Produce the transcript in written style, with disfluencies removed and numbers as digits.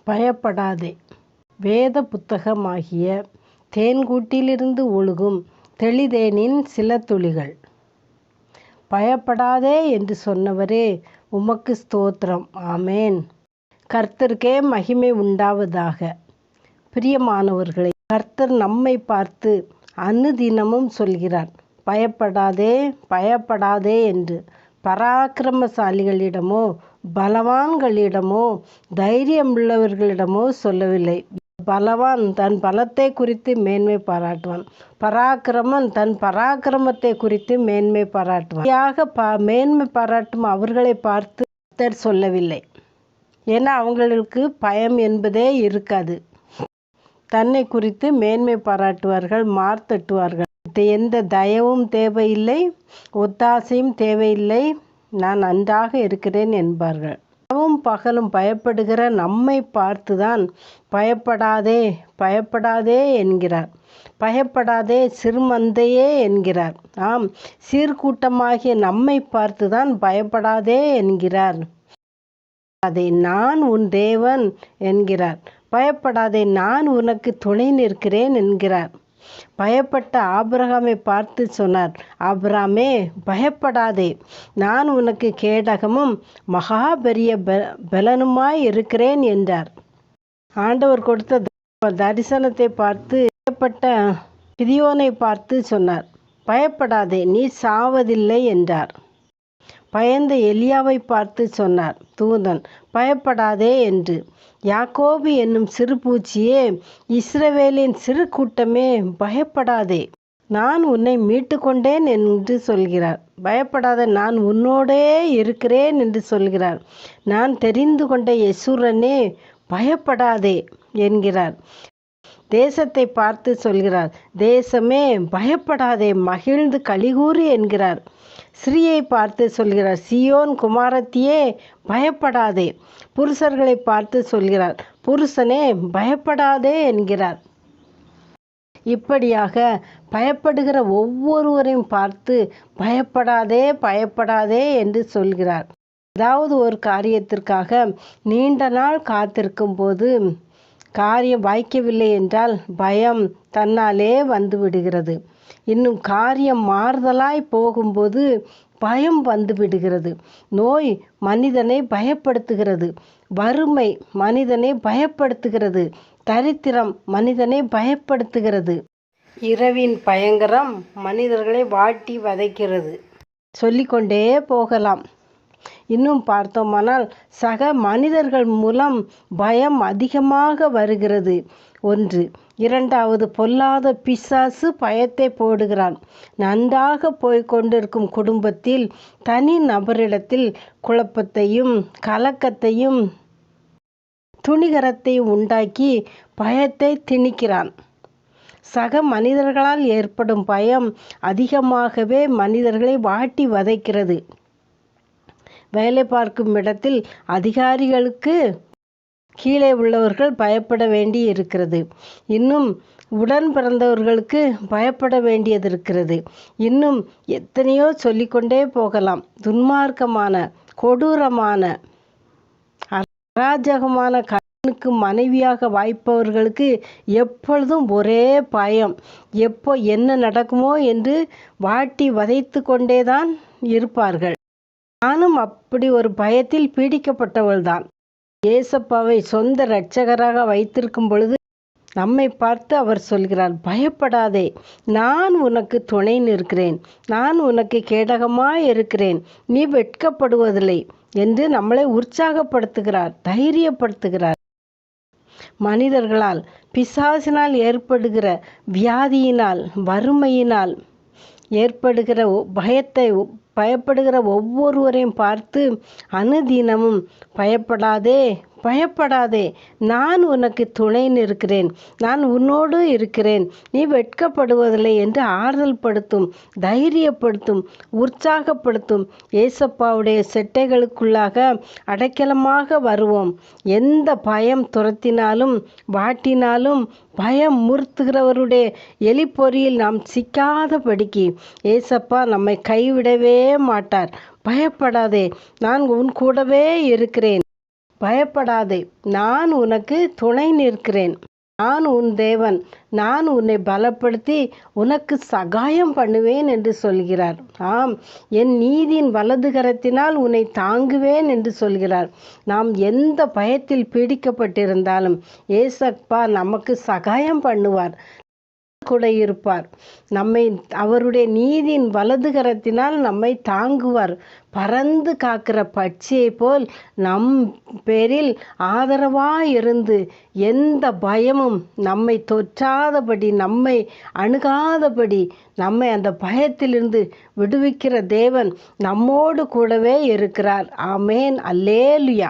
பயப்படாதே. வேத புத்தகமாகிய தேன்கூட்டிலிருந்து ஒழுகும் தெளிதேனின் சில துளிகள். பயப்படாதே என்று சொன்னவரே, உமக்கு ஸ்தோத்திரம். ஆமேன். கர்த்தருக்கே மகிமை உண்டாவதாக. பிரியமானவர்களே, கர்த்தர் நம்மை பார்த்து அனுதினமும் சொல்கிறார், பயப்படாதே பயப்படாதே என்று. பராக்கிரமசாலிகளிடமோ பலவான்களிடமோ தைரியமுள்ளவர்களிடமோ சொல்லவில்லை. பலவான் தன் பலத்தை குறித்து மேன்மை பாராட்டுவான். பராக்கிரமன் தன் பராக்கிரமத்தை குறித்து மேன்மை பாராட்டுவான். மேன்மை பாராட்டும் அவர்களை பார்த்து கர்த்தர் சொல்லவில்லை. ஏன்னா அவங்களுக்கு பயம் என்பதே இருக்காது. தன்னை குறித்து மேன்மை பாராட்டுவார்கள், மார்த்தட்டுவார்கள். எந்த தயவும் தேவையில்லை, ஒத்தாசையும் தேவையில்லை, நான் நன்றாக இருக்கிறேன் என்பார்கள். இரவும் பகலும் பயப்படுகிற நம்மை பார்த்துதான் பயப்படாதே பயப்படாதே என்கிறார். பயப்படாதே சிறுமந்தையே என்கிறார். ஆம், சீர்கூட்டமாகிய நம்மை பார்த்துதான் பயப்படாதே என்கிறார். அதை நான் உன் தேவன் என்கிறார். பயப்படாதே, நான் உனக்கு துணை நிற்கிறேன் என்கிறார். பயப்பட்ட ஆபிரகாமை பார்த்து சொன்னார், ஆபிரகாமே பயப்படாதே, நான் உனக்கு கேடகமும் மகா பெரிய பலனுமாய் இருக்கிறேன் என்றார். ஆண்டவர் கொடுத்த தரிசனத்தை பார்த்து பயப்பட்ட கிதியோனை பார்த்து சொன்னார், பயப்படாதே, நீ சாவதில்லை என்றார். பயந்த எலியாவை பார்த்து சொன்னார் தூதன், பயப்படாதே என்று. யாக்கோபு என்னும் சிறு பூச்சியே, இஸ்ரவேலின் சிறு கூட்டமே, பயப்படாதே, நான் உன்னை மீட்டு கொண்டேன் என்று சொல்கிறார். பயப்படாத, நான் உன்னோடே இருக்கிறேன் என்று சொல்கிறார். நான் தெரிந்து கொண்ட யெசூரனே, பயப்படாதே என்கிறார். தேசத்தை பார்த்து சொல்கிறார், தேசமே பயப்படாதே, மகிழ்ந்து களிகூறு என்கிறார். ஸ்ரீயை பார்த்து சொல்கிறார், சீயோன் குமாரத்தியே பயப்படாதே. புருஷர்களை பார்த்து சொல்கிறார், புருஷனே பயப்படாதே என்கிறார். இப்படியாக பயப்படுகிற ஒவ்வொருவரையும் பார்த்து பயப்படாதே பயப்படாதே என்று சொல்கிறார். ஏதாவது ஒரு காரியத்திற்காக நீண்ட நாள் காத்திருக்கும் போது காரியம் வாய்க்கவில்லை என்றால் பயம் தன்னாலே வந்து விடுகிறது. இன்னும் காரியம் மாறுதலாய் போகும்போது பயம் வந்து விடுகிறது. நோய் மனிதனை பயப்படுத்துகிறது. வறுமை மனிதனை பயப்படுத்துகிறது. தரித்திரம் மனிதனை பயப்படுத்துகிறது. இரவின் பயங்கரம் மனிதர்களை வாட்டி வதைக்கிறது. சொல்லிக்கொண்டே போகலாம். இன்னும் பார்த்தோமானால் சக மனிதர்கள் மூலம் பயம் அதிகமாக வருகிறது. ஒன்று. இரண்டாவது, பொல்லாத பிசாசு பயத்தை போடுகிறான். நன்றாக போய்கொண்டிருக்கும் குடும்பத்தில் தனி நபரிடத்தில் குழப்பத்தையும் கலக்கத்தையும் துணிகரத்தையும் உண்டாக்கி பயத்தை திணிக்கிறான். சக மனிதர்களால் ஏற்படும் பயம் அதிகமாகவே மனிதர்களை வாட்டி வதைக்கிறது. வேலை பார்க்கும் இடத்தில் அதிகாரிகளுக்கு கீழே உள்ளவர்கள் பயப்பட வேண்டி இருக்கிறது. இன்னும் உடன் பிறந்தவர்களுக்கு பயப்பட வேண்டியது இருக்கிறது. இன்னும் எத்தனையோ சொல்லிக்கொண்டே போகலாம். துன்மார்க்கமான, கொடூரமான, அராஜகமான கணவனுக்கு மனைவியாக வாய்ப்பவர்களுக்கு எப்பொழுதும் ஒரே பயம். எப்போ என்ன நடக்குமோ என்று வாட்டி வதைத்து கொண்டேதான் இருப்பார்கள். நானும் அப்படி ஒரு பயத்தில் பீடிக்கப்பட்டவள்தான். ஏசப்பாவை சொந்த இரட்சகராக வைத்திருக்கும் பொழுது நம்மை பார்த்து அவர் சொல்கிறார், பயப்படாதே, நான் உனக்கு துணை நிற்கிறேன், நான் உனக்கு கேடகமாய் இருக்கிறேன், நீ வெட்கப்படுவதில்லை என்று நம்மளை உற்சாகப்படுத்துகிறார், தைரியப்படுத்துகிறார். மனிதர்களால், பிசாசினால் ஏற்படுகிற வியாதியினால், வறுமையினால் ஏற்படுகிற பயப்படுகிற ஒவ்வொருவரையும் பார்த்து அனுதினமும் பயப்படாதே பயப்படாதே, நான் உனக்கு துணை நிற்கிறேன், நான் உன்னோடு இருக்கிறேன், நீ வெட்கப்படுவதில்லை என்று ஆறுதல் படுத்தும், தைரியப்படுத்தும், உற்சாகப்படுத்தும் ஏசப்பாவுடைய செட்டைகளுக்குள்ளாக அடைக்கலமாக வருவோம். எந்த பயம் துரத்தினாலும் வாட்டினாலும் பயம் முறுத்துகிறவருடைய எலிப்பொறியில் நாம் சிக்காதபடிக்கு ஏசப்பா நம்மை கைவிடவே மாட்டார். பயப்படாதே, நான் உன் கூடவே இருக்கிறேன். பயப்படாதே, நான் உனக்கு துணை நிற்கிறேன். நான் உன் தேவன். நான் உன்னை பலப்படுத்தி உனக்கு சகாயம் பண்ணுவேன் என்று சொல்கிறார். ஆம், என் நீதியின் வலது கரத்தினால் உன்னை தாங்குவேன் என்று சொல்கிறார். நாம் எந்த பயத்தில் பீடிக்கப்பட்டிருந்தாலும் ஏசப்பா நமக்கு சகாயம் பண்ணுவார், கூட இருப்பார். நம்மை அவருடைய நீதியின் வலது கரத்தினால் நம்மை தாங்குவார். பறந்து காக்கிற பட்சியை போல் நம் பேரில் ஆதரவாயிருந்து எந்த பயமும் நம்மை தொற்றாதபடி, நம்மை அணுகாதபடி, நம்மை அந்த பயத்திலிருந்து விடுவிக்கிற தேவன் நம்மோடு கூடவே இருக்கிறார். ஆமேன். அல்லேலுயா.